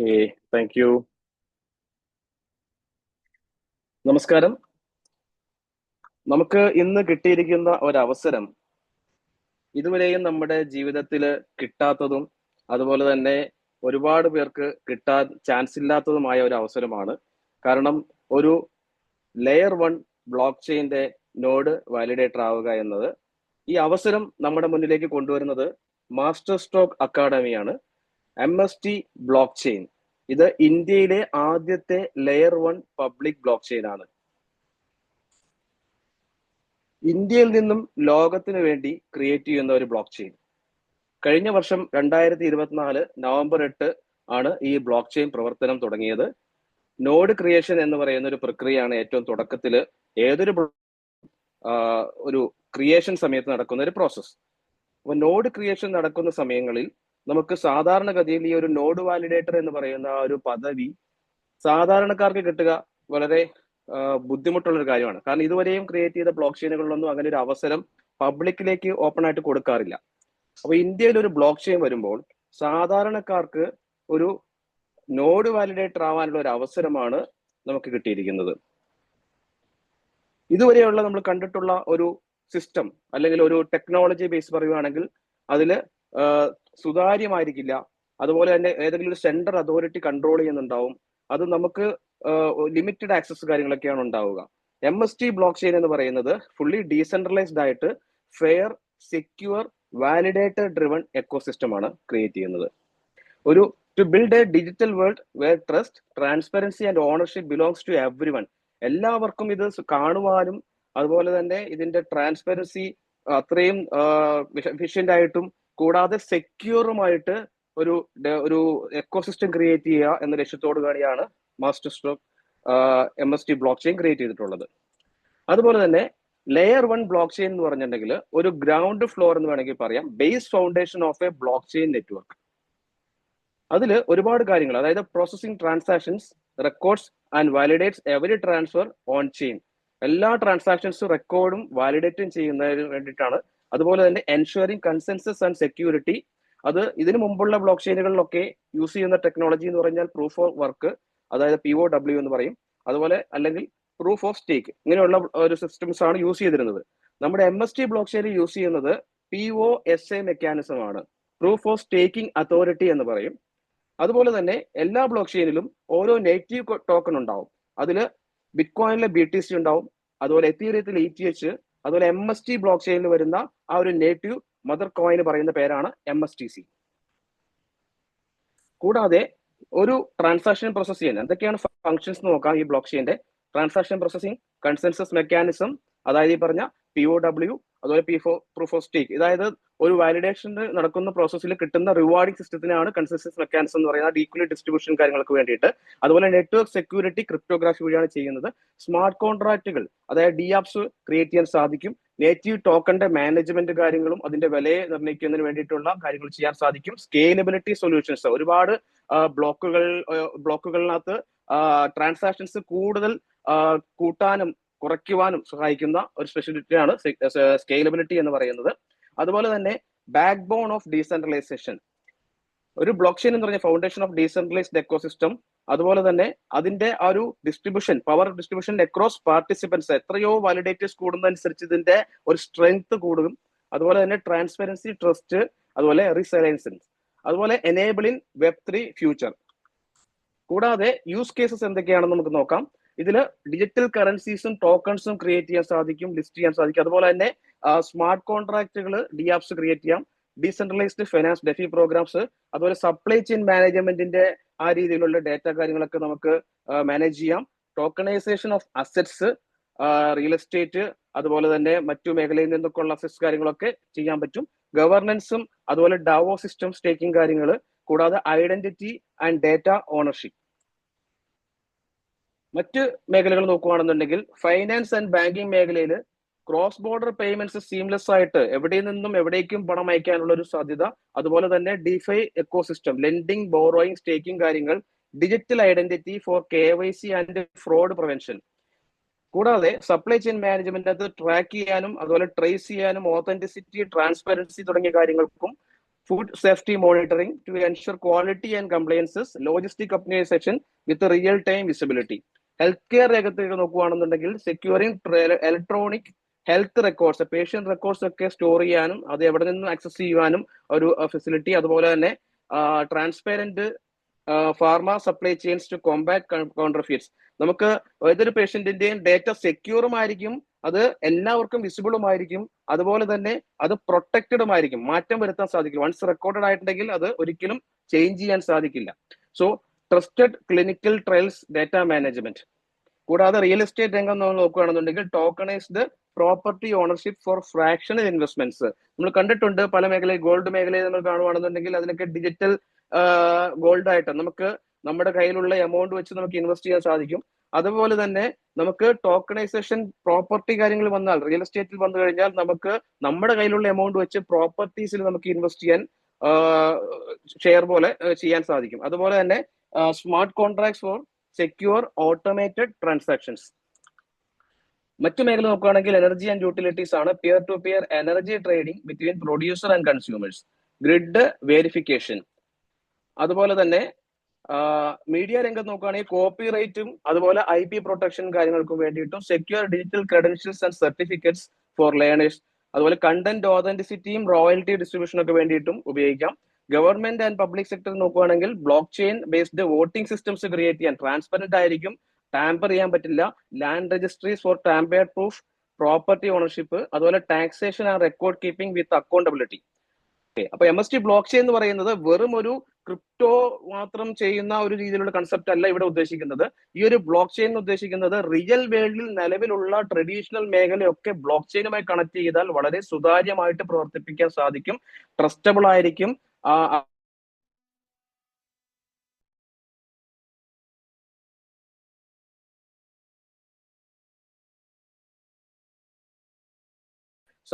Thank you. നമസ്കാരം. നമുക്ക് ഇന്ന് കിട്ടിയിരിക്കുന്ന ഒരവസരം ഇതുവരെയും നമ്മുടെ ജീവിതത്തിൽ കിട്ടാത്തതും അതുപോലെ തന്നെ ഒരുപാട് പേർക്ക് കിട്ടാൻ ചാൻസ് ഇല്ലാത്തതുമായ ഒരു അവസരമാണ്. കാരണം ഒരു ലെയർ 1 ബ്ലോക്ക് ചെയിൻ്റെ നോഡ് വാലിഡേറ്റർ ആവുക എന്നത്. ഈ അവസരം നമ്മുടെ മുന്നിലേക്ക് കൊണ്ടുവരുന്നത് മാസ്റ്റർ സ്ട്രോക്ക് അക്കാഡമിയാണ്. MST ബ്ലോക്ക് ചെയിൻ ഇത് ഇന്ത്യയിലെ ആദ്യത്തെ ലെയർ 1 പബ്ലിക് ബ്ലോക്ക് ചെയിൻ ആണ്. ഇന്ത്യയിൽ നിന്നും ലോകത്തിന് വേണ്ടി ക്രിയേറ്റ് ചെയ്യുന്ന ഒരു ബ്ലോക്ക് ചെയിൻ. കഴിഞ്ഞ വർഷം 2024 നവംബർ 8 ആണ് ഈ ബ്ലോക്ക് ചെയിൻ പ്രവർത്തനം തുടങ്ങിയത്. നോഡ് ക്രിയേഷൻ എന്ന് പറയുന്ന ഒരു പ്രക്രിയയാണ് ഏറ്റവും തുടക്കത്തിൽ ഏതൊരു ഒരു ക്രിയേഷൻ സമയത്ത് നടക്കുന്ന ഒരു പ്രോസസ്സ്. അപ്പോൾ നോഡ് ക്രിയേഷൻ നടക്കുന്ന സമയങ്ങളിൽ നമുക്ക് സാധാരണഗതിയിൽ ഈ ഒരു നോഡ് വാലിഡേറ്റർ എന്ന് പറയുന്ന ഒരു പദവി സാധാരണക്കാർക്ക് കിട്ടുക വളരെ ബുദ്ധിമുട്ടുള്ള ഒരു കാര്യമാണ്. കാരണം ഇതുവരെയും ക്രിയേറ്റ് ചെയ്ത ബ്ലോക്ക് ചെയിനുകളിലൊന്നും അങ്ങനെ ഒരു അവസരം പബ്ലിക്കിലേക്ക് ഓപ്പൺ ആയിട്ട് കൊടുക്കാറില്ല. അപ്പോൾ ഇന്ത്യയിൽ ഒരു ബ്ലോക്ക് ചെയിൻ വരുമ്പോൾ സാധാരണക്കാർക്ക് ഒരു നോഡ് വാലിഡേറ്റർ ആവാനുള്ള ഒരു അവസരമാണ് നമുക്ക് കിട്ടിയിരിക്കുന്നത്. ഇതുവരെയുള്ള നമ്മൾ കണ്ടിട്ടുള്ള ഒരു സിസ്റ്റം അല്ലെങ്കിൽ ഒരു ടെക്നോളജി ബേസ് പറയുകയാണെങ്കിൽ അതിൽ സുതാര്യമായിരിക്കില്ല. അതുപോലെ തന്നെ ഏതെങ്കിലും ഒരു സെൻട്രൽ അതോറിറ്റി കൺട്രോൾ ചെയ്യുന്നുണ്ടാവും. അത് നമുക്ക് ലിമിറ്റഡ് ആക്സസ് കാര്യങ്ങളൊക്കെയാണ് ഉണ്ടാവുക. MST ബ്ലോക്ക് ചെയിൻ എന്ന് പറയുന്നത് ഫുള്ളി ഡീസെൻട്രലൈസ്ഡ് ആയിട്ട് fair, secure, validator driven ecosystem ആണ് ക്രിയേറ്റ് ചെയ്യുന്നത്. ഒരു to build a digital world where trust, transparency and ownership belongs to everyone. എല്ലാവർക്കും ഇത് കാണുവാനും അതുപോലെ തന്നെ ഇതിന്റെ ട്രാൻസ്പെറൻസി അത്രയും എഫിഷ്യന്റ് ആയിട്ടും കൂടാതെ സെക്യൂറുമായിട്ട് ഒരു എക്കോസിസ്റ്റം ക്രിയേറ്റ് ചെയ്യുക എന്ന ലക്ഷ്യത്തോടു കൂടിയാണ് master stroke MST block chain create ചെയ്തിട്ടുള്ളത്. അതുപോലെ തന്നെ ലെയർ 1 ബ്ലോക്ക് ചെയിൻ എന്ന് പറഞ്ഞിട്ടുണ്ടെങ്കിൽ ഒരു ഗ്രൗണ്ട് ഫ്ലോർ എന്ന് വേണമെങ്കിൽ പറയാം, base foundation of A block chain network. അതിൽ ഒരുപാട് കാര്യങ്ങൾ, അതായത് processing transactions, records and validates every transfer on chain. എല്ലാ ട്രാൻസാക്ഷൻസും റെക്കോർഡും വാലിഡേറ്റും ചെയ്യുന്നതിന് വേണ്ടിയിട്ടാണ്. അതുപോലെ തന്നെ എൻഷുറിങ് കൺസെൻസസ് ആൻഡ് സെക്യൂരിറ്റി. അത് ഇതിനു മുമ്പുള്ള ബ്ലോക്ക് ചെയിനുകളിലൊക്കെ യൂസ് ചെയ്യുന്ന ടെക്നോളജി എന്ന് പറഞ്ഞാൽ പ്രൂഫ് ഓഫ് വർക്ക്, അതായത് POW എന്ന് പറയും. അതുപോലെ അല്ലെങ്കിൽ പ്രൂഫ് ഓഫ് സ്റ്റേക്ക്, ഇങ്ങനെയുള്ള ഒരു സിസ്റ്റംസ് ആണ് യൂസ് ചെയ്തിരുന്നത്. നമ്മുടെ MST ബ്ലോക്ക് ചെയിൻ യൂസ് ചെയ്യുന്നത് POSA മെക്കാനിസം ആണ്, പ്രൂഫ് ഓഫ് സ്റ്റേക്കിംഗ് അതോറിറ്റി എന്ന് പറയും. അതുപോലെ തന്നെ എല്ലാ ബ്ലോക്ക് ചെയിനിലും ഓരോ നേറ്റീവ് ടോക്കൺ ഉണ്ടാവും. അതിൽ ബിറ്റ്കോയിനിലെ BTC ഉണ്ടാവും, അതുപോലെ എത്തീരിയത്തിൽ ETH, അതുപോലെ MST ബ്ലോക്ക് ചെയിനിൽ വരുന്ന ആ ഒരു നേറ്റീവ് മദർ കോയിന് പറയുന്ന പേരാണ് MSTC. കൂടാതെ ഒരു ട്രാൻസാക്ഷൻ പ്രോസസ് ചെയ്യാൻ എന്തൊക്കെയാണ് ഫങ്ഷൻസ് നോക്കാം. ഈ ബ്ലോക്ക് ചെയിന്റെ ട്രാൻസാക്ഷൻ പ്രോസസിങ്, കൺസെൻസസ് മെക്കാനിസം, അതായത് ഈ പറഞ്ഞ POW, അതുപോലെ പ്രൂഫ് ഓഫ് സ്റ്റേക്ക്. അതായത് ഒരു വാലിഡേഷൻ നടക്കുന്ന പ്രോസസ്സിൽ കിട്ടുന്ന റിവാർഡിംഗ് സിസ്റ്റത്തിനാണ് കൺസെൻസസ് മെക്കാനിസം എന്ന് പറയുന്നത്, ഈക്വലി ഡിസ്ട്രിബ്യൂഷൻ കാര്യങ്ങൾക്ക് വേണ്ടിയിട്ട്. അതുപോലെ നെറ്റ്വർക്ക് സെക്യൂരിറ്റി ക്രിപ്റ്റോഗ്രാഫി വഴിയാണ് ചെയ്യുന്നത്. സ്മാർട്ട് കോൺട്രാക്റ്റുകൾ, അതായത് DApps ക്രിയേറ്റ് ചെയ്യാൻ സാധിക്കും. നേറ്റീവ് ടോക്കന്റെ മാനേജ്മെന്റ് കാര്യങ്ങളും അതിന്റെ വിലയെ നിർണ്ണയിക്കുന്നതിന് വേണ്ടിയിട്ടുള്ള കാര്യങ്ങൾ ചെയ്യാൻ സാധിക്കും. സ്കെയിലബിലിറ്റി സൊല്യൂഷൻസ്, ഒരുപാട് ബ്ലോക്കുകളിനകത്ത് ട്രാൻസാക്ഷൻസ് കൂടുതൽ കൂട്ടാനും കുറയ്ക്കുവാനും സഹായിക്കുന്ന ഒരു സ്പെഷ്യലിറ്റിയാണ് സ്കെയിലബിലിറ്റി എന്ന് പറയുന്നത്. അതുപോലെ തന്നെ ബാക്ക് ബോൺ ഓഫ് ഡീസെൻട്രലൈസേഷൻ. ഒരു ബ്ലോക്ക് ചെയിൻ എന്ന് പറഞ്ഞ ഫൗണ്ടേഷൻ ഓഫ് ഡീസെൻട്രലൈസ്ഡ് എക്കോസിസ്റ്റം. അതുപോലെ തന്നെ അതിന്റെ ആ ഒരു distribution, power distribution across participants, എത്രയോ വാലിഡേറ്റേഴ്സ് കൂടുന്നതനുസരിച്ച് ഇതിന്റെ ഒരു സ്ട്രെങ്ത് കൂടും. അതുപോലെ തന്നെ ട്രാൻസ്പെറൻസി, ട്രസ്റ്റ്, അതുപോലെ റിസൈലൻസൻസ്, അതുപോലെ എനേബിളിംഗ് Web3 ഫ്യൂച്ചർ. കൂടാതെ യൂസ് കേസസ് എന്തൊക്കെയാണെന്ന് നമുക്ക് നോക്കാം. ഇതിൽ ഡിജിറ്റൽ കറൻസീസും ടോക്കൺസും ക്രിയേറ്റ് ചെയ്യാൻ സാധിക്കും, ലിസ്റ്റ് ചെയ്യാൻ സാധിക്കും. അതുപോലെ തന്നെ സ്മാർട്ട് കോൺട്രാക്റ്റുകൾ, DApps ക്രിയേറ്റ് ചെയ്യാം. ഡീസെൻട്രലൈസ്ഡ് ഫൈനാൻസ്, DeFi പ്രോഗ്രാംസ്, അതുപോലെ സപ്ലൈ ചെയിൻ മാനേജ്മെന്റിന്റെ ആ രീതിയിലുള്ള ഡേറ്റ കാര്യങ്ങളൊക്കെ നമുക്ക് മാനേജ് ചെയ്യാം. Tokenisation of assets, real estate, അതുപോലെ തന്നെ മറ്റു മേഖലയിൽ നിന്നൊക്കെ ഉള്ള അസറ്റ്സ് കാര്യങ്ങളൊക്കെ ചെയ്യാൻ പറ്റും. ഗവർണൻസും അതുപോലെ DAO സിസ്റ്റം, സ്റ്റേക്കിംഗ് കാര്യങ്ങൾ, കൂടാതെ ഐഡന്റിറ്റി ആൻഡ് ഡേറ്റ ഓണർഷിപ്പ്. മറ്റ് മേഖലകൾ നോക്കുകയാണെന്നുണ്ടെങ്കിൽ ഫൈനാൻസ് ആൻഡ് ബാങ്കിങ് മേഖലയിൽ ക്രോസ് ബോർഡർ പേയ്മെന്റ്സ് സീംലെസ് ആയിട്ട് എവിടെ നിന്നും എവിടേക്കും പണം അയക്കാനുള്ള ഒരു സാധ്യത. അതുപോലെ തന്നെ DeFi ecosystem, lending, borrowing, staking കാര്യങ്ങൾ, digital identity for KYC and fraud prevention. കൂടാതെ സപ്ലൈ ചെയിൻ മാനേജ്മെന്റ് അത് ട്രാക്ക് ചെയ്യാനും അതുപോലെ ട്രേസ് ചെയ്യാനും ഓതന്റിസിറ്റി, ട്രാൻസ്പെറൻസി തുടങ്ങിയ കാര്യങ്ങൾക്കും food safety monitoring to ensure quality and compliances, logistic optimization with real-time visibility. Healthcare രംഗത്തേക്ക് നോക്കുകയാണെന്നുണ്ടെങ്കിൽ securing electronic health records, patient records ഒക്കെ സ്റ്റോർ ചെയ്യാനും അത് എവിടെ നിന്നും ആക്സസ് ചെയ്യുവാനും ഒരു ഫെസിലിറ്റി. അതുപോലെ തന്നെ transparent pharma supply chains to compact counterfeits. നമുക്ക് ഏതൊരു പേഷ്യന്റിന്റെയും ഡേറ്റ സെക്യൂറും ആയിരിക്കും, അത് എല്ലാവർക്കും വിസിബിളും ആയിരിക്കും, അതുപോലെ തന്നെ അത് പ്രൊട്ടക്റ്റഡും ആയിരിക്കും, മാറ്റം വരുത്താൻ സാധിക്കില്ല. വൺസ് റെക്കോർഡഡ് ആയിട്ടുണ്ടെങ്കിൽ അത് ഒരിക്കലും ചേഞ്ച് ചെയ്യാൻ സാധിക്കില്ല. So trusted clinical trials data management. കൂടാതെ റിയൽ എസ്റ്റേറ്റ് രംഗം നമ്മൾ നോക്കുകയാണെന്നുണ്ടെങ്കിൽ tokenised property ownership for fractional investments. നമ്മൾ കണ്ടിട്ടുണ്ട് പല മേഖലയിൽ, ഗോൾഡ് മേഖലയിൽ നമ്മൾ കാണുകയാണെന്നുണ്ടെങ്കിൽ അതിനൊക്കെ ഡിജിറ്റൽ ഗോൾഡ് ആയിട്ട് നമുക്ക് നമ്മുടെ കയ്യിലുള്ള എമൗണ്ട് വെച്ച് നമുക്ക് ഇൻവെസ്റ്റ് ചെയ്യാൻ സാധിക്കും. അതുപോലെ തന്നെ നമുക്ക് ടോക്കണൈസേഷൻ പ്രോപ്പർട്ടി കാര്യങ്ങൾ വന്നാൽ, റിയൽ എസ്റ്റേറ്റിൽ വന്നു കഴിഞ്ഞാൽ നമുക്ക് നമ്മുടെ കയ്യിലുള്ള എമൗണ്ട് വെച്ച് പ്രോപ്പർട്ടീസിൽ നമുക്ക് ഇൻവെസ്റ്റ് ചെയ്യാൻ ഷെയർ പോലെ ചെയ്യാൻ സാധിക്കും. അതുപോലെ തന്നെ smart contracts for secure automated transactions. മറ്റു മേഖല നോക്കുകയാണെങ്കിൽ എനർജി ആൻഡ് യൂട്ടിലിറ്റീസ് ആണ്. Peer to peer energy trading between producer and consumers, grid verification. അതുപോലെ തന്നെ മീഡിയ രംഗത്ത് നോക്കുകയാണെങ്കിൽ കോപ്പി റൈറ്റും അതുപോലെ IP പ്രൊട്ടക്ഷൻ കാര്യങ്ങൾക്കും വേണ്ടിയിട്ടും secure digital credentials and certificates for learners. അതുപോലെ കണ്ടന്റ് ഓതന്റിസിറ്റിയും റോയൽറ്റി ഡിസ്ട്രിബ്യൂഷനും ഒക്കെ വേണ്ടിയിട്ടും ഉപയോഗിക്കാം. ഗവൺമെന്റ് ആൻഡ് പബ്ലിക് സെക്ടർ നോക്കുകയാണെങ്കിൽ block chain based voting systems create ചെയ്യാൻ, ട്രാൻസ്പെറന്റ് ആയിരിക്കും, ടാമ്പർ ചെയ്യാൻ പറ്റില്ല. Land registries for tamper proof property ownership. അതുപോലെ taxation and record keeping with accountability. അപ്പൊ MST ബ്ലോക്ക് ചെയിൻ എന്ന് പറയുന്നത് വെറും ഒരു ക്രിപ്റ്റോ മാത്രം ചെയ്യുന്ന ഒരു രീതിയിലുള്ള കൺസെപ്റ്റ് അല്ല ഇവിടെ ഉദ്ദേശിക്കുന്നത്. ഈ ഒരു ബ്ലോക്ക് ചെയിൻ ഉദ്ദേശിക്കുന്നത് റിയൽ വേൾഡിൽ നിലവിലുള്ള ട്രഡീഷണൽ മേഖലയൊക്കെ ബ്ലോക്ക് ചെയിനുമായി കണക്ട് ചെയ്താൽ വളരെ സുതാര്യമായിട്ട് പ്രവർത്തിപ്പിക്കാൻ സാധിക്കും, ട്രസ്റ്റബിൾ ആയിരിക്കും.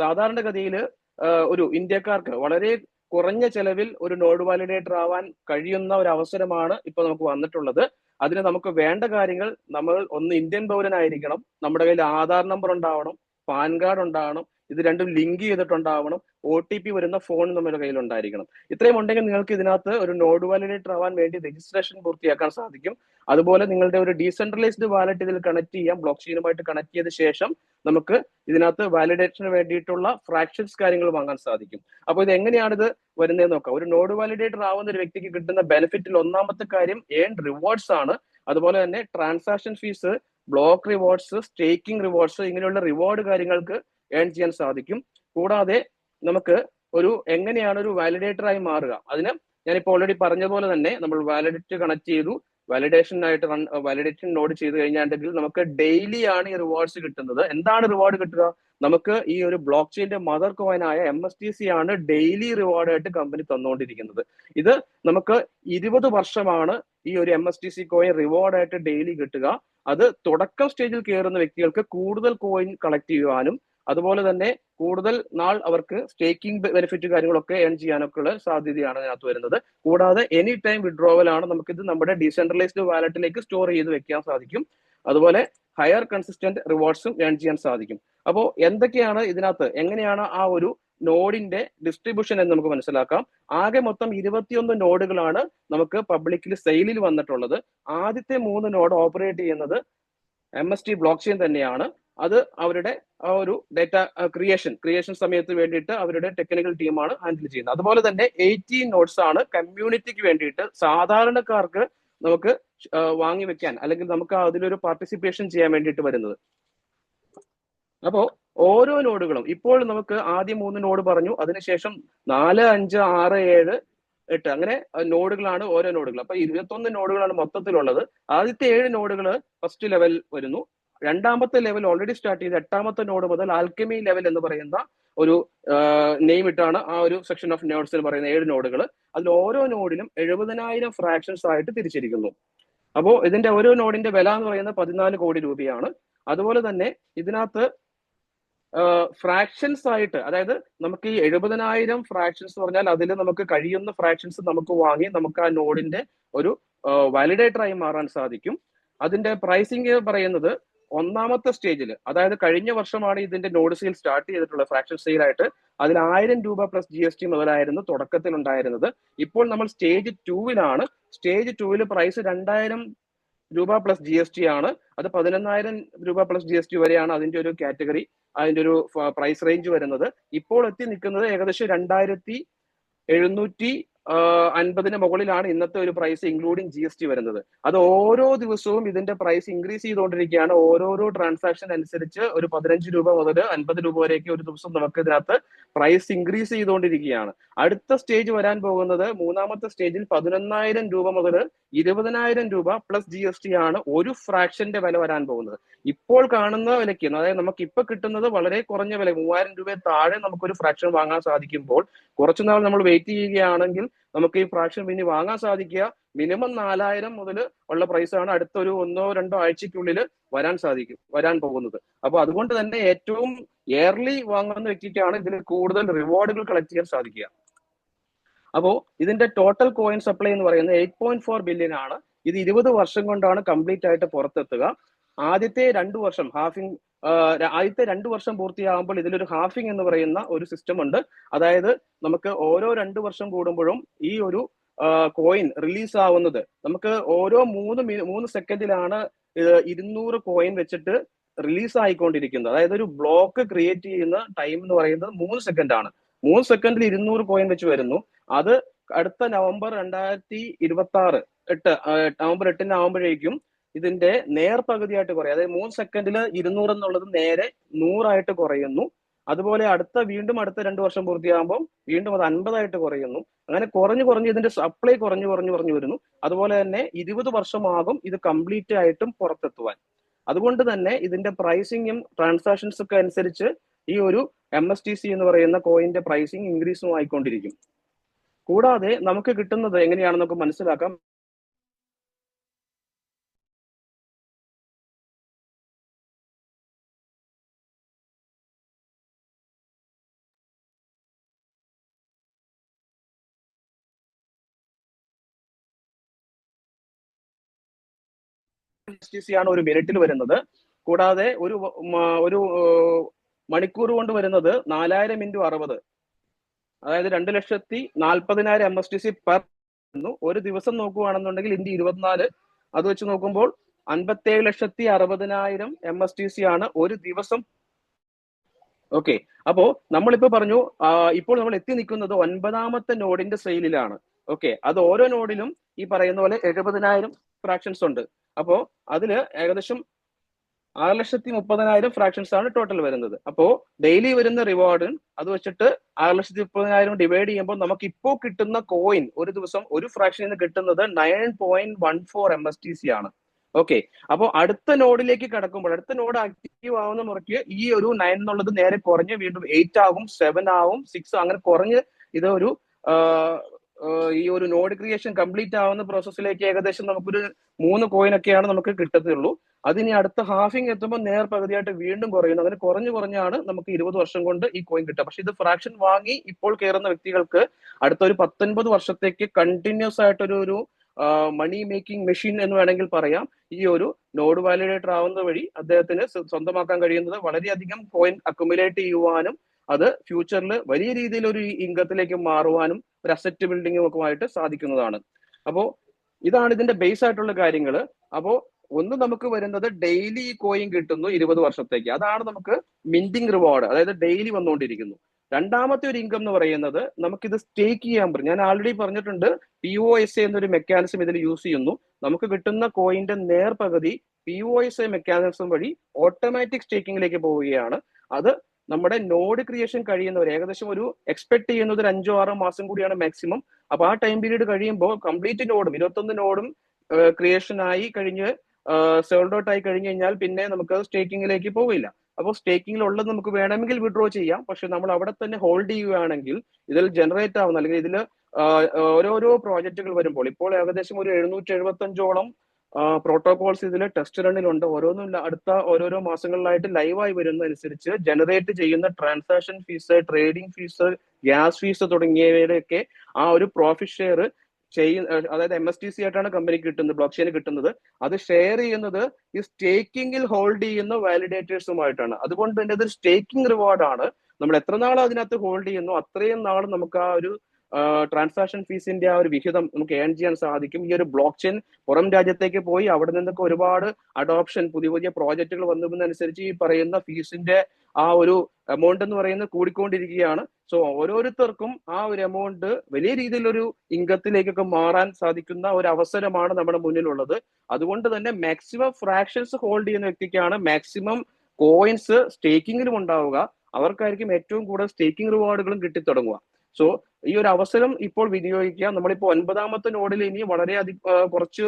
സാധാരണഗതിയിൽ ഒരു ഇന്ത്യക്കാർക്ക് വളരെ കുറഞ്ഞ ചെലവിൽ ഒരു നോഡ് വാലിഡേറ്റർ ആവാൻ കഴിയുന്ന ഒരു അവസരമാണ് ഇപ്പൊ നമുക്ക് വന്നിട്ടുള്ളത്. അതിന് നമുക്ക് വേണ്ട കാര്യങ്ങൾ, നമ്മൾ ഒന്ന് ഇന്ത്യൻ പൗരനായിരിക്കണം, നമ്മുടെ കയ്യിൽ ആധാർ നമ്പർ ഉണ്ടാവണം, പാൻ കാർഡ് ഉണ്ടാവണം, ഇത് രണ്ടും ലിങ്ക് ചെയ്തിട്ടുണ്ടാവണം, OTP വരുന്ന ഫോൺ നമ്മുടെ കയ്യിൽ ഉണ്ടായിരിക്കണം. ഇത്രയും ഉണ്ടെങ്കിൽ നിങ്ങൾക്ക് ഇതിനകത്ത് ഒരു നോഡ് വാലിഡേറ്റർ ആവാൻ വേണ്ടി രജിസ്ട്രേഷൻ പൂർത്തിയാക്കാൻ സാധിക്കും. അതുപോലെ നിങ്ങളുടെ ഒരു ഡീസെൻട്രലൈസ്ഡ് വാലറ്റ് ഇതിൽ കണക്ട് ചെയ്യാം. ബ്ലോക്ക് ചെയിനുമായിട്ട് കണക്ട് ചെയ്ത ശേഷം നമുക്ക് ഇതിനകത്ത് വാലിഡേഷന് വേണ്ടിയിട്ടുള്ള ഫ്രാക്ഷൻസ് കാര്യങ്ങൾ വാങ്ങാൻ സാധിക്കും. അപ്പോൾ ഇത് എങ്ങനെയാണ് ഇത് വരുന്നതെന്ന് നോക്കാം. ഒരു നോഡ് വാലിഡേറ്റർ ആവുന്ന ഒരു വ്യക്തിക്ക് കിട്ടുന്ന ബെനിഫിറ്റിൽ ഒന്നാമത്തെ കാര്യം ഏൺ റിവാർഡ്സ് ആണ്. അതുപോലെ തന്നെ transaction fees, block rewards, staking rewards, ഇങ്ങനെയുള്ള റിവാർഡ് കാര്യങ്ങൾക്ക് ഏൺ ചെയ്യാൻ സാധിക്കും. കൂടാതെ നമുക്ക് ഒരു എങ്ങനെയാണ് ഒരു വാലിഡേറ്റർ ആയി മാറുക, അതിന് ഞാനിപ്പോൾ ഓൾറെഡി പറഞ്ഞ പോലെ തന്നെ നമ്മൾ വാലിഡേറ്റ് കണക്ട് ചെയ്തു, വാലിഡേഷൻ നോഡ് ചെയ്ത് കഴിഞ്ഞാൽ നമുക്ക് ഡെയിലി ആണ് ഈ റിവാർഡ്സ് കിട്ടുന്നത്. എന്താണ് റിവാർഡ് കിട്ടുക? നമുക്ക് ഈ ഒരു ബ്ലോക്ക് ചെയിന്റെ മദർ കോയിനായ MSTC ആണ് ഡെയിലി റിവാർഡായിട്ട് കമ്പനി തന്നുകൊണ്ടിരിക്കുന്നത്. ഇത് നമുക്ക് 20 വർഷമാണ് ഈ ഒരു MSTC കോയിൻ റിവാർഡായിട്ട് ഡെയിലി കിട്ടുക. അത് തുടക്കം സ്റ്റേജിൽ കയറുന്ന വ്യക്തികൾക്ക് കൂടുതൽ കോയിൻ കളക്ട് ചെയ്യുവാനും അതുപോലെ തന്നെ കൂടുതൽ നാൾ അവർക്ക് സ്റ്റേക്കിംഗ് ബെനിഫിറ്റ് കാര്യങ്ങളൊക്കെ ഏൺ ചെയ്യാനൊക്കെ ഉള്ള സാധ്യതയാണ് അതിനകത്ത് വരുന്നത്. കൂടാതെ എനി ടൈം വിഡ്രോവൽ ആണ്, നമുക്കിത് നമ്മുടെ ഡീസെൻട്രലൈസ്ഡ് വാലറ്റിലേക്ക് സ്റ്റോർ ചെയ്ത് വെക്കാൻ സാധിക്കും. അതുപോലെ ഹയർ കൺസിസ്റ്റന്റ് റിവാർഡ്സും ഏൺ ചെയ്യാൻ സാധിക്കും. അപ്പോൾ എന്തൊക്കെയാണ് ഇതിനകത്ത്, എങ്ങനെയാണ് ആ ഒരു നോഡിന്റെ ഡിസ്ട്രിബ്യൂഷൻ എന്ന് നമുക്ക് മനസ്സിലാക്കാം. ആകെ മൊത്തം 21 നോഡുകളാണ് നമുക്ക് പബ്ലിക്കിൽ സെയിലിൽ വന്നിട്ടുള്ളത്. ആദ്യത്തെ 3 നോഡ് ഓപ്പറേറ്റ് ചെയ്യുന്നത് MST ബ്ലോക്ക് ചെയിൻ തന്നെയാണ്. അത് അവരുടെ ആ ഒരു ഡേറ്റ ക്രിയേഷൻ സമയത്ത് വേണ്ടിയിട്ട് അവരുടെ ടെക്നിക്കൽ ടീമാണ് ഹാൻഡിൽ ചെയ്യുന്നത്. അതുപോലെ തന്നെ 18 നോഡ്സ് ആണ് കമ്മ്യൂണിറ്റിക്ക് വേണ്ടിയിട്ട്, സാധാരണക്കാർക്ക് നമുക്ക് വാങ്ങി വെക്കാൻ അല്ലെങ്കിൽ നമുക്ക് അതിലൊരു പാർട്ടിസിപ്പേഷൻ ചെയ്യാൻ വേണ്ടിയിട്ട് വരുന്നത്. അപ്പോ ഓരോ നോഡുകളും ഇപ്പോൾ നമുക്ക് ആദ്യം 3 നോഡ് പറഞ്ഞു, അതിനുശേഷം 4, 5, 6, 7, 8 അങ്ങനെ നോഡുകളാണ് ഓരോ നോഡുകൾ. അപ്പൊ 21 നോഡുകളാണ് മൊത്തത്തിലുള്ളത്. ആദ്യത്തെ 7 നോഡുകൾ ഫസ്റ്റ് ലെവൽ വരുന്നു. രണ്ടാമത്തെ ലെവൽ ഓൾറെഡി സ്റ്റാർട്ട് ചെയ്ത് 8ാമത്തെ നോഡ് മുതൽ ആൽക്കെമി ലെവൽ എന്ന് പറയുന്ന ഒരു നെയിം ഇട്ടാണ് ആ ഒരു സെക്ഷൻ ഓഫ് നോഡ്സ് പറയുന്ന 7 നോഡുകൾ. അതിൽ ഓരോ നോഡിലും 70,000 ഫ്രാക്ഷൻസ് ആയിട്ട് തിരിച്ചിരിക്കുന്നു. അപ്പോൾ ഇതിന്റെ ഓരോ നോഡിന്റെ വില എന്ന് പറയുന്നത് 14 കോടി രൂപയാണ്. അതുപോലെ തന്നെ ഇതിനകത്ത് ഫ്രാക്ഷൻസ് ആയിട്ട്, അതായത് നമുക്ക് ഈ 70,000 ഫ്രാക്ഷൻസ് പറഞ്ഞാൽ അതിൽ നമുക്ക് കഴിയുന്ന ഫ്രാക്ഷൻസ് നമുക്ക് വാങ്ങി നമുക്ക് ആ നോഡിന്റെ ഒരു വാലിഡേറ്റർ ആയി മാറാൻ സാധിക്കും. അതിന്റെ പ്രൈസിങ് പറയുന്നത് ഒന്നാമത്തെ സ്റ്റേജിൽ, അതായത് കഴിഞ്ഞ വർഷമാണ് ഇതിന്റെ നോഡ് സെയിൽ സ്റ്റാർട്ട് ചെയ്തിട്ടുള്ളത് ഫ്രാക്ഷൻ സെയിൽ ആയിട്ട്. അതിൽ 1000 രൂപ പ്ലസ് GST മുതലായിരുന്നു തുടക്കത്തിൽ ഉണ്ടായിരുന്നത്. ഇപ്പോൾ നമ്മൾ സ്റ്റേജ് 2-ലാണ്. സ്റ്റേജ് 2-ൽ പ്രൈസ് 2000 രൂപ പ്ലസ് GST ആണ്. അത് 11,000 രൂപ പ്ലസ് GST വരെയാണ് അതിന്റെ ഒരു കാറ്റഗറി, അതിന്റെ ഒരു പ്രൈസ് റേഞ്ച് വരുന്നത്. ഇപ്പോൾ എത്തി നിൽക്കുന്നത് ഏകദേശം 2750 മുകളിലാണ് ഇന്നത്തെ ഒരു പ്രൈസ് ഇൻക്ലൂഡിങ് GST വരുന്നത്. അത് ഓരോ ദിവസവും ഇതിന്റെ പ്രൈസ് ഇൻക്രീസ് ചെയ്തുകൊണ്ടിരിക്കുകയാണ്. ഓരോരോ ട്രാൻസാക്ഷൻ അനുസരിച്ച് ഒരു 15 രൂപ മുതൽ 50 രൂപ വരെയൊക്കെ ഒരു ദിവസം നമുക്ക് ഇതിനകത്ത് പ്രൈസ് ഇൻക്രീസ് ചെയ്തുകൊണ്ടിരിക്കുകയാണ്. അടുത്ത സ്റ്റേജ് വരാൻ പോകുന്നത്, മൂന്നാമത്തെ സ്റ്റേജിൽ 11,000 രൂപ മുതൽ 20,000 രൂപ പ്ലസ് GST ആണ് ഒരു ഫ്രാക്ഷന്റെ വില വരാൻ പോകുന്നത്. ഇപ്പോൾ കാണുന്ന വിലയ്ക്ക്, അതായത് നമുക്ക് ഇപ്പൊ കിട്ടുന്നത് വളരെ കുറഞ്ഞ വില, 3000 രൂപയെ താഴെ നമുക്കൊരു ഫ്രാക്ഷൻ വാങ്ങാൻ സാധിക്കുമ്പോൾ കുറച്ചുനാൾ നമ്മൾ വെയിറ്റ് ചെയ്യുകയാണെങ്കിൽ നമുക്ക് ഈ ഫ്രാക്ഷൻ പിന്നെ വാങ്ങാൻ സാധിക്കുക മിനിമം 4000 മുതൽ ഉള്ള പ്രൈസാണ് അടുത്ത ഒരു 1-2 ആഴ്ചക്കുള്ളിൽ വരാൻ പോകുന്നത്. അപ്പൊ അതുകൊണ്ട് തന്നെ ഏറ്റവും ഇയർലി വാങ്ങുന്ന വ്യക്തിക്കാണ് ഇതിൽ കൂടുതൽ റിവാർഡുകൾ കളക്ട് ചെയ്യാൻ സാധിക്കുക. അപ്പോ ഇതിന്റെ ടോട്ടൽ കോയിൻ സപ്ലൈ എന്ന് പറയുന്നത് 8.4 ബില്യൺ ആണ്. ഇത് 20 വർഷം കൊണ്ടാണ് കംപ്ലീറ്റ് ആയിട്ട് പുറത്തെത്തുക. ആദ്യത്തെ 2 വർഷം പൂർത്തിയാകുമ്പോൾ ഇതിലൊരു ഹാഫിംഗ് എന്ന് പറയുന്ന ഒരു സിസ്റ്റം ഉണ്ട്. അതായത് നമുക്ക് ഓരോ 2 വർഷം കൂടുമ്പോഴും ഈ ഒരു കോയിൻ റിലീസ് ആവുന്നത്, നമുക്ക് ഓരോ 3 സെക്കൻഡിലാണ് 200 കോയിൻ വെച്ചിട്ട് റിലീസ് ആയിക്കൊണ്ടിരിക്കുന്നത്. അതായത് ഒരു ബ്ലോക്ക് ക്രിയേറ്റ് ചെയ്യുന്ന ടൈം എന്ന് പറയുന്നത് 3 സെക്കൻഡ് ആണ്. 3 സെക്കൻഡിൽ 200 കോയിൻ വെച്ച് വരുന്നു. അത് അടുത്ത നവംബർ 8 ആവുമ്പോഴേക്കും ഇതിന്റെ നേർപകുതിയായിട്ട് കുറയും. അതായത് 3 സെക്കൻഡിൽ 200 എന്നുള്ളത് നേരെ 100 കുറയുന്നു. അതുപോലെ വീണ്ടും അടുത്ത 2 വർഷം പൂർത്തിയാകുമ്പോൾ വീണ്ടും അത് 50 കുറയുന്നു. അങ്ങനെ കുറഞ്ഞ് ഇതിന്റെ സപ്ലൈ കുറഞ്ഞു വരുന്നു. അതുപോലെ തന്നെ 20 വർഷമാകും ഇത് കംപ്ലീറ്റ് ആയിട്ടും പുറത്തെത്തുവാൻ. അതുകൊണ്ട് തന്നെ ഇതിന്റെ പ്രൈസിങ്ങും ട്രാൻസാക്ഷൻസ് ഒക്കെ അനുസരിച്ച് ഈ ഒരു MSTC എന്ന് പറയുന്ന കോയിന്റെ പ്രൈസിങ് ഇൻക്രീസും ആയിക്കൊണ്ടിരിക്കും. കൂടാതെ നമുക്ക് കിട്ടുന്നത് എങ്ങനെയാണെന്നൊക്കെ മനസ്സിലാക്കാം. MSTC ആണ് ഒരു മിനിറ്റിൽ വരുന്നത്. കൂടാതെ ഒരു മണിക്കൂർ കൊണ്ട് വരുന്നത് 4000 × 60, അതായത് 2,40,000 MSTC പെർ. ഒരു ദിവസം നോക്കുകയാണെന്നുണ്ടെങ്കിൽ ഇന്ത്യ 24, അത് വെച്ച് നോക്കുമ്പോൾ 57,60,000 MSTC ആണ് ഒരു ദിവസം. ഓക്കെ, അപ്പോ നമ്മളിപ്പോ പറഞ്ഞു ഇപ്പോൾ നമ്മൾ എത്തി നിൽക്കുന്നത് 9ാമത്തെ നോഡിന്റെ സെയിലിലാണ്. ഓക്കെ, അത് ഓരോ നോഡിലും ഈ പറയുന്ന പോലെ 70,000 ഫ്രാക്ഷൻസ് ഉണ്ട്. അപ്പോ അതില് ഏകദേശം 6,30,000 ഫ്രാക്ഷൻസ് ആണ് ടോട്ടൽ വരുന്നത്. അപ്പോ ഡെയിലി വരുന്ന റിവാർഡ് അത് വെച്ചിട്ട് 6,30,000 ഡിവൈഡ് ചെയ്യുമ്പോൾ നമുക്ക് ഇപ്പോൾ കിട്ടുന്ന കോയിൻ ഒരു ദിവസം ഒരു ഫ്രാക്ഷനിൽ നിന്ന് കിട്ടുന്നത് 9.14 MSTC ആണ്. ഓക്കെ, അപ്പോൾ അടുത്ത നോഡിലേക്ക് കടക്കുമ്പോൾ, അടുത്ത നോഡ് ആക്റ്റീവ് ആവുന്ന മുറയ്ക്ക് ഈ ഒരു 9 എന്നുള്ളത് നേരെ കുറഞ്ഞ് വീണ്ടും 8 ആകും, 7 ആവും, 6, അങ്ങനെ കുറഞ്ഞ് ഇത് ഒരു ഈ ഒരു നോഡ് ക്രിയേഷൻ കംപ്ലീറ്റ് ആവുന്ന പ്രോസസ്സിലേക്ക് ഏകദേശം നമുക്കൊരു 3 കോയിൻ ഒക്കെയാണ് നമുക്ക് കിട്ടത്തുള്ളൂ. അതിനി അടുത്ത ഹാഫിംഗ് എത്തുമ്പോൾ നേർപകുതിയായിട്ട് വീണ്ടും കുറയുന്നു. അങ്ങനെ കുറഞ്ഞാണ് നമുക്ക് 20 വർഷം കൊണ്ട് ഈ കോയിൻ കിട്ടുക. പക്ഷെ ഇത് ഫ്രാക്ഷൻ വാങ്ങി ഇപ്പോൾ കയറുന്ന വ്യക്തികൾക്ക് അടുത്ത ഒരു 19 വർഷത്തേക്ക് കണ്ടിന്യൂസ് ആയിട്ടൊരു മണി മേക്കിംഗ് മെഷീൻ എന്ന് വേണമെങ്കിൽ പറയാം. ഈ ഒരു നോഡ് വാലിഡേറ്റർ ആവുന്ന വഴി അദ്ദേഹത്തിന് സ്വന്തമാക്കാൻ കഴിയുന്നത് വളരെയധികം കോയിൻ അക്യുമുലേറ്റ് ചെയ്യുവാനും അത് ഫ്യൂച്ചറിൽ വലിയ രീതിയിൽ ഒരു ഇൻകത്തിലേക്ക് മാറുവാനും ഒരു അസറ്റ് ബിൽഡിങ്ങും ഒക്കെ ആയിട്ട് സാധിക്കുന്നതാണ്. അപ്പോൾ ഇതാണ് ഇതിന്റെ ബേസ് ആയിട്ടുള്ള കാര്യങ്ങൾ. അപ്പോൾ ഒന്ന് നമുക്ക് വരുന്നത് ഡെയിലി കോയിൻ കിട്ടുന്നു 20 വർഷത്തേക്ക്, അതാണ് നമുക്ക് മിന്റിങ് റിവാർഡ്, അതായത് ഡെയിലി വന്നുകൊണ്ടിരിക്കുന്നു. രണ്ടാമത്തെ ഒരു ഇൻകം എന്ന് പറയുന്നത് നമുക്കിത് സ്റ്റേക്ക് ചെയ്യാൻ പറ്റും. ഞാൻ ആൾറെഡി പറഞ്ഞിട്ടുണ്ട്, POSA എന്നൊരു മെക്കാനിസം ഇതിൽ യൂസ് ചെയ്യുന്നു. നമുക്ക് കിട്ടുന്ന കോയിന്റെ നേർപകുതി POSA മെക്കാനിസം വഴി ഓട്ടോമാറ്റിക് സ്റ്റേക്കിങ്ങിലേക്ക് പോവുകയാണ്. അത് നമ്മുടെ നോഡ് ക്രിയേഷൻ കഴിയുന്നവർ ഏകദേശം ഒരു എക്സ്പെക്ട് ചെയ്യുന്നത് ഒരു 5-6 മാസം കൂടിയാണ് മാക്സിമം. അപ്പൊ ആ ടൈം പീരീഡ് കഴിയുമ്പോൾ കംപ്ലീറ്റ് നോഡും 21 നോഡും ക്രിയേഷൻ ആയി കഴിഞ്ഞ് സോൾഡ് ഔട്ട് ആയി കഴിഞ്ഞു കഴിഞ്ഞാൽ പിന്നെ നമുക്ക് സ്റ്റേക്കിങ്ങിലേക്ക് പോവില്ല. അപ്പോൾ സ്റ്റേക്കിങ്ങിലുള്ളത് നമുക്ക് വേണമെങ്കിൽ വിഡ്രോ ചെയ്യാം. പക്ഷെ നമ്മൾ അവിടെ തന്നെ ഹോൾഡ് ചെയ്യുകയാണെങ്കിൽ ഇതിൽ ജനറേറ്റ് ആവുന്ന, അല്ലെങ്കിൽ ഇതിൽ ഓരോരോ പ്രോജക്റ്റുകൾ വരുമ്പോൾ ഇപ്പോൾ ഏകദേശം ഒരു 775ഓളം പ്രോട്ടോകോൾസ് ഇതിൽ ടെസ്റ്റ് റണ്ണിലുണ്ട്. ഓരോന്നും അടുത്ത ഓരോരോ മാസങ്ങളിലായിട്ട് ലൈവായി വരുന്നതനുസരിച്ച് ജനറേറ്റ് ചെയ്യുന്ന transaction fees, trading fees, gas fees തുടങ്ങിയവയുടെയൊക്കെ ആ ഒരു പ്രോഫിറ്റ് ഷെയർ അതായത് MSTC ആയിട്ടാണ് കമ്പനിക്ക് കിട്ടുന്നത്, ബ്ലോക്ക് ചെയിൻ കിട്ടുന്നത്. അത് ഷെയർ ചെയ്യുന്നത് ഈ സ്റ്റേക്കിങ്ങിൽ ഹോൾഡ് ചെയ്യുന്ന വാലിഡേറ്റേഴ്സുമായിട്ടാണ്. അതുകൊണ്ട് തന്നെ ഇതൊരു സ്റ്റേക്കിംഗ് റിവാർഡാണ്. നമ്മൾ എത്ര നാൾ അതിനകത്ത് ഹോൾഡ് ചെയ്യുന്നു അത്രയും നാൾ നമുക്ക് ആ ഒരു ട്രാൻസാക്ഷൻ ഫീസിന്റെ ആ ഒരു വിഹിതം നമുക്ക് ഏൺ ചെയ്യാൻ സാധിക്കും. ഈ ഒരു ബ്ലോക്ക് ചെയിൻ പുറം രാജ്യത്തേക്ക് പോയി അവിടെ നിന്നൊക്കെ ഒരുപാട് അഡോപ്ഷൻ, പുതിയ പുതിയ പ്രോജക്റ്റുകൾ വന്നതിനനുസരിച്ച് ഈ പറയുന്ന ഫീസിന്റെ ആ ഒരു എമൗണ്ട് എന്ന് പറയുന്നത് കൂടിക്കൊണ്ടിരിക്കുകയാണ്. സോ ഓരോരുത്തർക്കും ആ ഒരു എമൗണ്ട് വലിയ രീതിയിലൊരു ഇൻകത്തിലേക്കൊക്കെ മാറാൻ സാധിക്കുന്ന ഒരു അവസരമാണ് നമ്മുടെ മുന്നിലുള്ളത്. അതുകൊണ്ട് തന്നെ മാക്സിമം ഫ്രാക്ഷൻസ് ഹോൾഡ് ചെയ്യുന്ന വ്യക്തിക്കാണ് മാക്സിമം കോയിൻസ് സ്റ്റേക്കിങ്ങിലും ഉണ്ടാവുക. അവർക്കായിരിക്കും ഏറ്റവും കൂടുതൽ സ്റ്റേക്കിംഗ് റിവാർഡുകളും കിട്ടിത്തുടങ്ങുക. സോ ഈ ഒരു അവസരം ഇപ്പോൾ വിനിയോഗിക്കുക. നമ്മളിപ്പോൾ 9ാമത്തെ നോഡിൽ ഇനി കുറച്ച്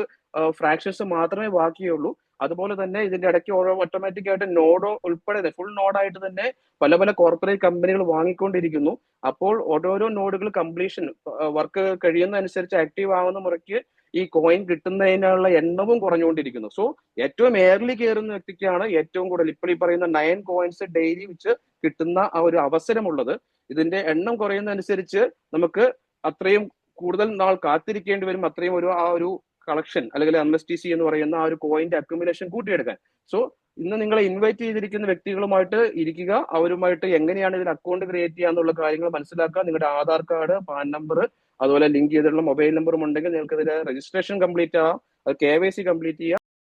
ഫ്രാക്ഷൻസ് മാത്രമേ ബാക്കിയുള്ളൂ. അതുപോലെ തന്നെ ഇതിന്റെ ഇടയ്ക്ക് ഓട്ടോമാറ്റിക് ആയിട്ട് നോഡോ ഉൾപ്പെടെ ഫുൾ നോഡായിട്ട് തന്നെ പല പല കോർപ്പറേറ്റ് കമ്പനികൾ വാങ്ങിക്കൊണ്ടിരിക്കുന്നു. അപ്പോൾ ഓരോരോ നോഡുകൾ കംപ്ലീഷൻ വർക്ക് കഴിയുന്ന അനുസരിച്ച് ആക്റ്റീവ് ആവുന്ന മുറയ്ക്ക് ഈ കോയിൻ കിട്ടുന്നതിനുള്ള എണ്ണവും കുറഞ്ഞുകൊണ്ടിരിക്കുന്നു. സോ ഏറ്റവും എയർലി കയറുന്ന വ്യക്തിക്കാണ് ഏറ്റവും കൂടുതൽ ഇപ്പോൾ ഈ പറയുന്ന 9 കോയിൻസ് ഡെയിലി വെച്ച് കിട്ടുന്ന ആ ഒരു അവസരമുള്ളത്. ഇതിന്റെ എണ്ണം കുറയുന്നതനുസരിച്ച് നമുക്ക് അത്രയും കൂടുതൽ നാൾ കാത്തിരിക്കേണ്ടി വരും. അത്രയും ആ ഒരു കളക്ഷൻ അല്ലെങ്കിൽ MSTC എന്ന് പറയുന്ന ആ ഒരു കോയിന്റെ അക്യുമുലേഷൻ കൂട്ടിയെടുക്കാൻ. സോ ഇന്ന് നിങ്ങളെ ഇൻവൈറ്റ് ചെയ്തിരിക്കുന്ന വ്യക്തികളുമായിട്ട് ഇരിക്കുക, അവരുമായിട്ട് എങ്ങനെയാണ് ഇതിൽ അക്കൗണ്ട് ക്രിയേറ്റ് ചെയ്യുക എന്നുള്ള കാര്യങ്ങൾ മനസ്സിലാക്കുക. നിങ്ങളുടെ ആധാർ കാർഡ്, പാൻ നമ്പർ, അതുപോലെ ലിങ്ക് ചെയ്തിട്ടുള്ള മൊബൈൽ നമ്പറും ഉണ്ടെങ്കിൽ നിങ്ങൾക്ക് ഇതിൽ രജിസ്ട്രേഷൻ കംപ്ലീറ്റ് ആവാം, അത് KYC കംപ്ലീറ്റ് ചെയ്യാം.